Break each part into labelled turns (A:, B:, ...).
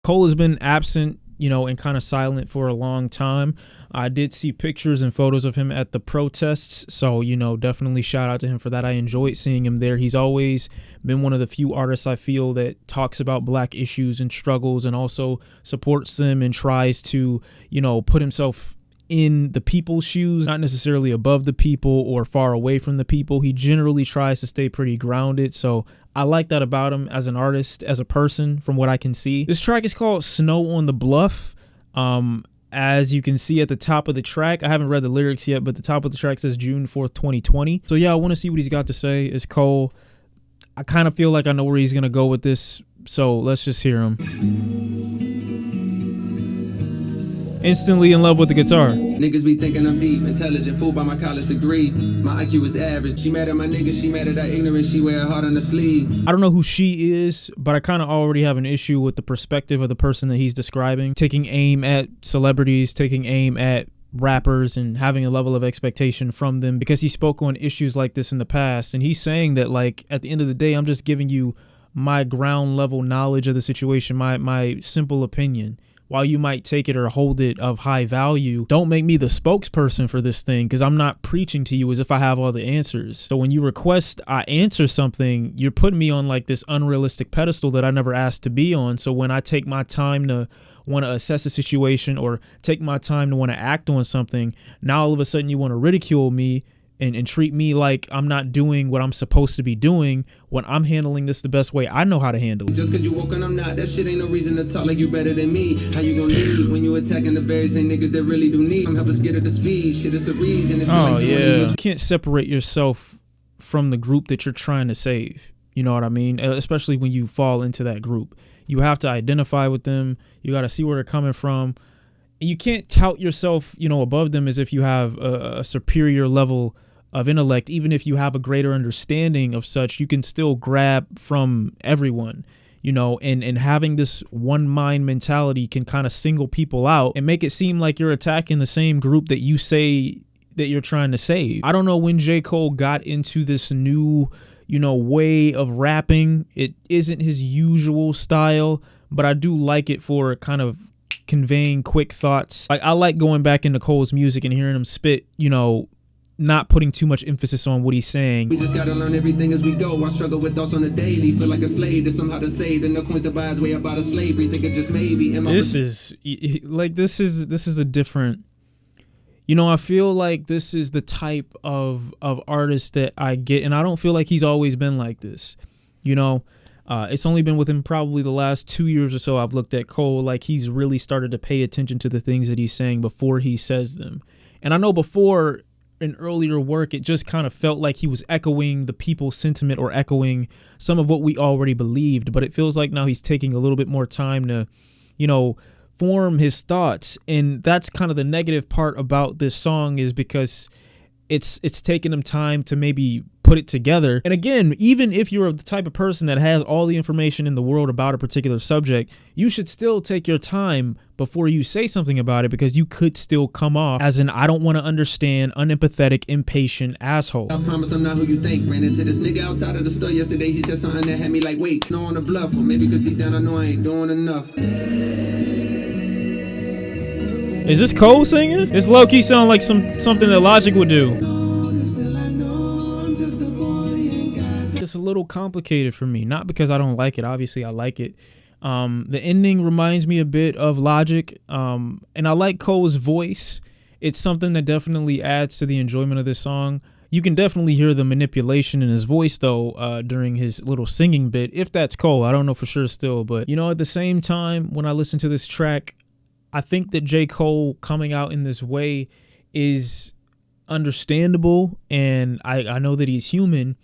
A: Cole has been absent, and kind of silent for a long time. I did see pictures and photos of him at the protests, so, definitely shout out to him for that. I enjoyed seeing him there. He's always been one of the few artists I feel that talks about black issues and struggles and also supports them and tries to, put himself in the people's shoes, not necessarily above the people or far away from the people. He generally tries to stay pretty grounded. So I like that about him as an artist, as a person, from what I can see. This track is called Snow on the Bluff. As you can see at the top of the track, I haven't read the lyrics yet, but the top of the track says June 4th, 2020. So yeah, I want to see what he's got to say. It's Cole. I kind of feel like I know where he's going to go with this. So let's just hear him. Instantly in love with the guitar.
B: Niggas be thinking I'm deep, intelligent, fooled by my college degree. My IQ is average. She mad at my niggas, she mad at that ignorance, she wear her heart on the sleeve.
A: I don't know who she is, but I kind of already have an issue with the perspective of the person that he's describing. Taking aim at celebrities, taking aim at rappers, and having a level of expectation from them, because he spoke on issues like this in the past. And he's saying that, like, at the end of the day, I'm just giving you my ground level knowledge of the situation, my simple opinion. While you might take it or hold it of high value, don't make me the spokesperson for this thing, because I'm not preaching to you as if I have all the answers. So when you request I answer something, you're putting me on like this unrealistic pedestal that I never asked to be on. So when I take my time to want to assess a situation or take my time to want to act on something, now all of a sudden you want to ridicule me and treat me like I'm not doing what I'm supposed to be doing when I'm handling this the best way I know how to handle it.
B: Just cause you woke and I'm not, that shit ain't no reason to talk like you better than me. How you gonna lead when you attacking the very same niggas that really do need? I'm help us get at the speed, shit is a reason.
A: Oh yeah, you can't separate yourself from the group that you're trying to save. You know what I mean? Especially when you fall into that group. You have to identify with them. You got to see where they're coming from. You can't tout yourself, above them as if you have a superior level of intellect. Even if you have a greater understanding of such, you can still grab from everyone, and having this one mind mentality can kind of single people out and make it seem like you're attacking the same group that you say that you're trying to save. I don't know when J. Cole got into this new, way of rapping. It isn't his usual style, but I do like it for kind of conveying quick thoughts. Like, I like going back into Cole's music and hearing him spit, not putting too much emphasis on what he's saying.
B: We just gotta learn everything as we go. I struggle with thoughts on the daily. Feel like a slave to somehow to save. And no coins to buy his way up out of slavery. Think it just maybe.
A: This is a different, I feel like this is the type of artist that I get. And I don't feel like he's always been like this. It's only been within probably the last 2 years or so I've looked at Cole like he's really started to pay attention to the things that he's saying before he says them. And I know before, in earlier work, it just kind of felt like he was echoing the people's sentiment or echoing some of what we already believed. But it feels like now he's taking a little bit more time to, form his thoughts. And that's kind of the negative part about this song, is because it's taken him time to maybe put it together. And again, even if you're the type of person that has all the information in the world about a particular subject, you should still take your time before you say something about it, because you could still come off as an I don't want to understand, unempathetic, impatient asshole.
B: I promise I'm not who you think. Ran into this nigga outside of the store yesterday. He said something that had me like, wait, no on the bluff. Or maybe because deep down I know I ain't doing enough.
A: Is this Cole singing? This low-key sound like something that Logic would do. It's a little complicated for me, not because I don't like it. Obviously I like it. The ending reminds me a bit of Logic, and I like Cole's voice. It's something that definitely adds to the enjoyment of this song. You can definitely hear the manipulation in his voice though, during his little singing bit, if that's Cole. I don't know for sure still, but at the same time, when I listen to this track, I think that J. Cole coming out in this way is understandable, and I know that he's human,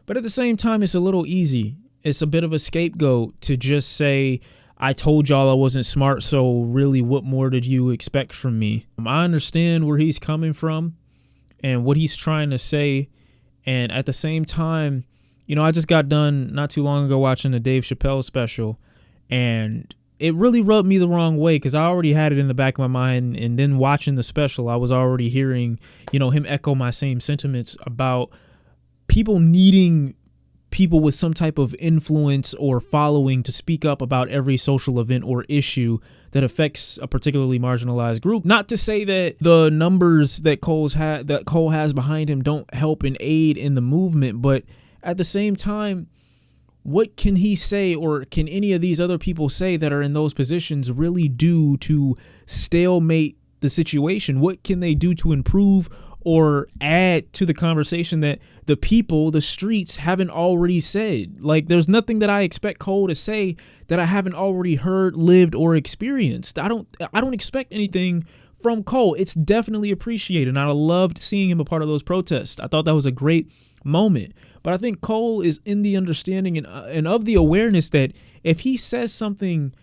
A: but at the same time, it's a little easy. It's a bit of a scapegoat to just say, I told y'all I wasn't smart, so really what more did you expect from me? I understand where he's coming from and what he's trying to say, and at the same time, I just got done not too long ago watching the Dave Chappelle special, and it really rubbed me the wrong way, because I already had it in the back of my mind, and then watching the special, I was already hearing, him echo my same sentiments about people needing people with some type of influence or following to speak up about every social event or issue that affects a particularly marginalized group. Not to say that the numbers that Cole has behind him don't help and aid in the movement, but at the same time, what can he say, or can any of these other people say that are in those positions really do to stalemate the situation? What can they do to improve or add to the conversation that the people, the streets, haven't already said? Like, there's nothing that I expect Cole to say that I haven't already heard, lived, or experienced. I don't expect anything from Cole. It's definitely appreciated, and I loved seeing him a part of those protests. I thought that was a great moment. But I think Cole is in the understanding and of the awareness that if he says something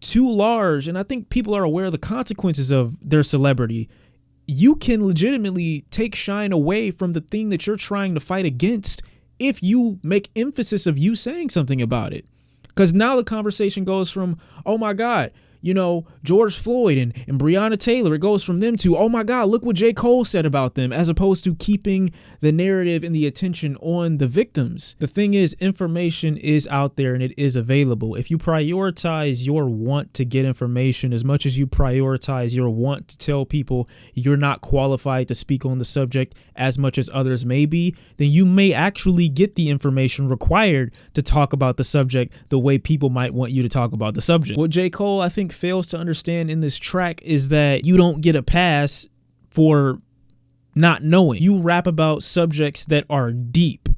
A: too large, and I think people are aware of the consequences of their celebrity, you can legitimately take shine away from the thing that you're trying to fight against if you make emphasis of you saying something about it. Because now the conversation goes from, oh my God, you know, George Floyd and Breonna Taylor, it goes from them to, oh my God, look what J. Cole said about them, as opposed to keeping the narrative and the attention on the victims. The thing is, information is out there and it is available. If you prioritize your want to get information as much as you prioritize your want to tell people you're not qualified to speak on the subject as much as others may be, then you may actually get the information required to talk about the subject the way people might want you to talk about the subject. What J. Cole, I think, fails to understand in this track is that you don't get a pass for not knowing. You rap about subjects that are deep,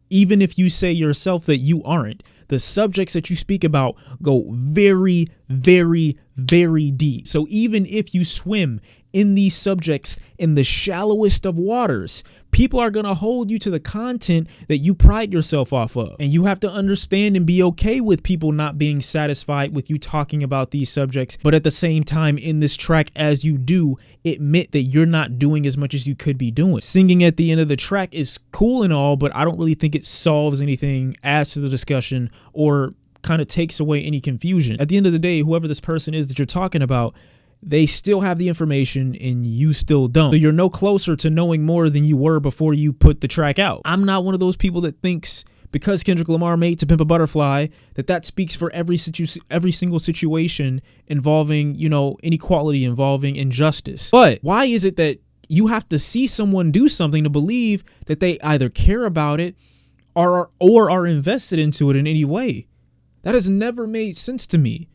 A: even if you say yourself that you aren't. The subjects that you speak about go very, very, very deep. So even if you swim in these subjects in the shallowest of waters, people are going to hold you to the content that you pride yourself off of. And you have to understand and be okay with people not being satisfied with you talking about these subjects. But at the same time, in this track, as you do, admit that you're not doing as much as you could be doing. Singing at the end of the track is cool and all, but I don't really think it solves anything, adds to the discussion, or kind of takes away any confusion. At the end of the day, whoever this person is that you're talking about, they still have the information and you still don't. So you're no closer to knowing more than you were before you put the track out. I'm not one of those people that thinks because Kendrick Lamar made To Pimp a Butterfly that speaks for every single situation involving, you know, inequality, involving injustice. But why is it that you have to see someone do something to believe that they either care about it or are invested into it in any way? That has never made sense to me.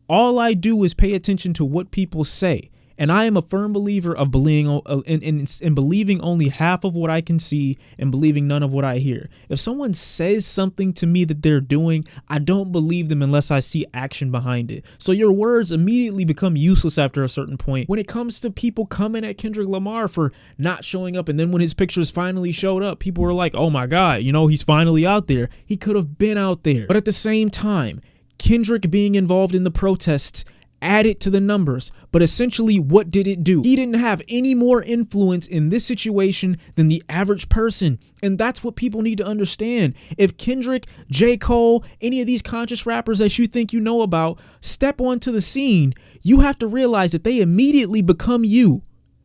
A: All I do is pay attention to what people say. And I am a firm believer of in believing only half of what I can see and believing none of what I hear. If someone says something to me that they're doing, I don't believe them unless I see action behind it. So your words immediately become useless after a certain point. When it comes to people coming at Kendrick Lamar for not showing up, and then when his pictures finally showed up, people were like, oh my God, you know, he's finally out there. He could have been out there. But at the same time, Kendrick being involved in the protests added to the numbers, but essentially what did it do? He didn't have any more influence in this situation than the average person, and that's what people need to understand. If Kendrick, J. Cole, any of these conscious rappers that you think you know about step onto the scene, you have to realize that they immediately become you.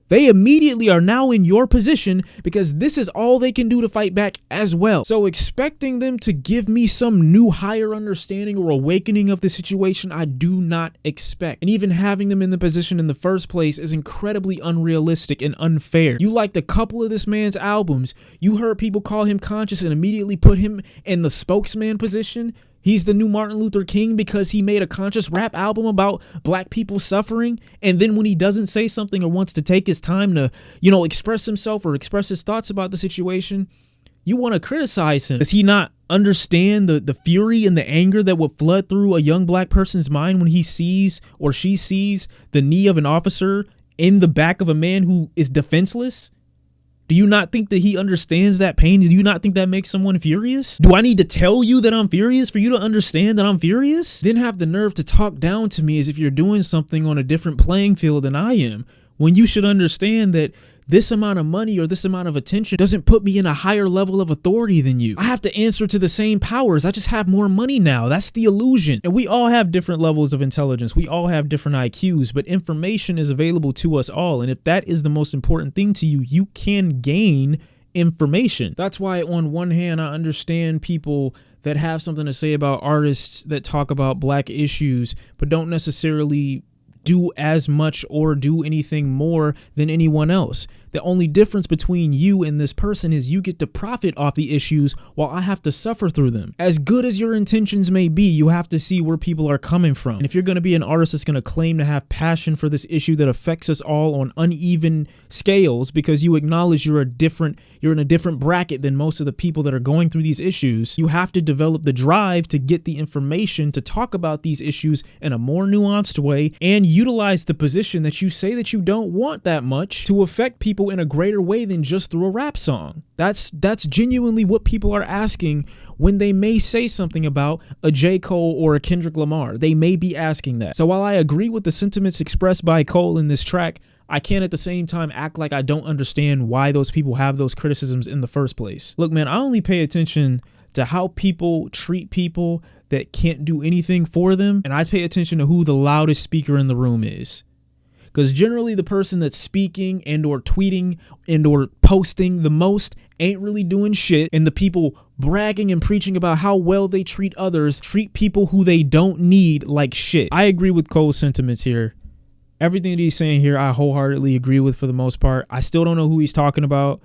A: They immediately are now in your position because this is all they can do to fight back as well. So expecting them to give me some new higher understanding or awakening of the situation, I do not expect. And even having them in the position in the first place is incredibly unrealistic and unfair. You liked a couple of this man's albums. You heard people call him conscious and immediately put him in the spokesman position. He's the new Martin Luther King because he made a conscious rap album about black people suffering. And then when he doesn't say something or wants to take his time to, you know, express himself or express his thoughts about the situation, you want to criticize him. Does he not understand the fury and the anger that would flood through a young black person's mind when he sees or she sees the knee of an officer in the back of a man who is defenseless? Do you not think that he understands that pain? Do you not think that makes someone furious? Do I need to tell you that I'm furious for you to understand that I'm furious? Then have the nerve to talk down to me as if you're doing something on a different playing field than I am, when you should understand that this amount of money or this amount of attention doesn't put me in a higher level of authority than you. I have to answer to the same powers. I just have more money now. That's the illusion. And we all have different levels of intelligence. We all have different IQs, but information is available to us all. And if that is the most important thing to you, you can gain information. That's why on one hand, I understand people that have something to say about artists that talk about black issues, but don't necessarily do as much or do anything more than anyone else. The only difference between you and this person is you get to profit off the issues while I have to suffer through them. As good as your intentions may be, you have to see where people are coming from. And if you're going to be an artist that's going to claim to have passion for this issue that affects us all on uneven scales because you acknowledge you're in a different bracket than most of the people that are going through these issues, you have to develop the drive to get the information to talk about these issues in a more nuanced way and utilize the position that you say that you don't want that much to affect people in a greater way than just through a rap song. That's genuinely what people are asking when they may say something about a J. Cole or a Kendrick Lamar. They may be asking that. So while I agree with the sentiments expressed by Cole in this track, I can't at the same time act like I don't understand why those people have those criticisms in the first place. Look, man, I only pay attention to how people treat people that can't do anything for them, and I pay attention to who the loudest speaker in the room is. Because generally the person that's speaking and or tweeting and or posting the most ain't really doing shit. And the people bragging and preaching about how well they treat others treat people who they don't need like shit. I agree with Cole's sentiments here. Everything that he's saying here, I wholeheartedly agree with for the most part. I still don't know who he's talking about.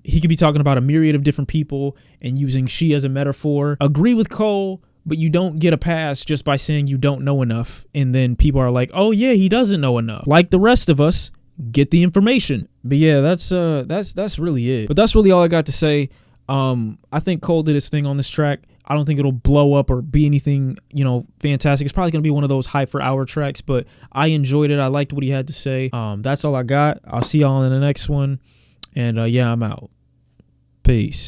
A: He could be talking about a myriad of different people and using she as a metaphor. Agree with Cole, but you don't get a pass just by saying you don't know enough. And then people are like, oh yeah, he doesn't know enough. Like the rest of us, get the information. But yeah, that's really it. But that's really all I got to say. I think Cole did his thing on this track. I don't think it'll blow up or be anything, fantastic. It's probably going to be one of those hype for hour tracks, but I enjoyed it. I liked what he had to say. That's all I got. I'll see y'all in the next one. And yeah, I'm out. Peace.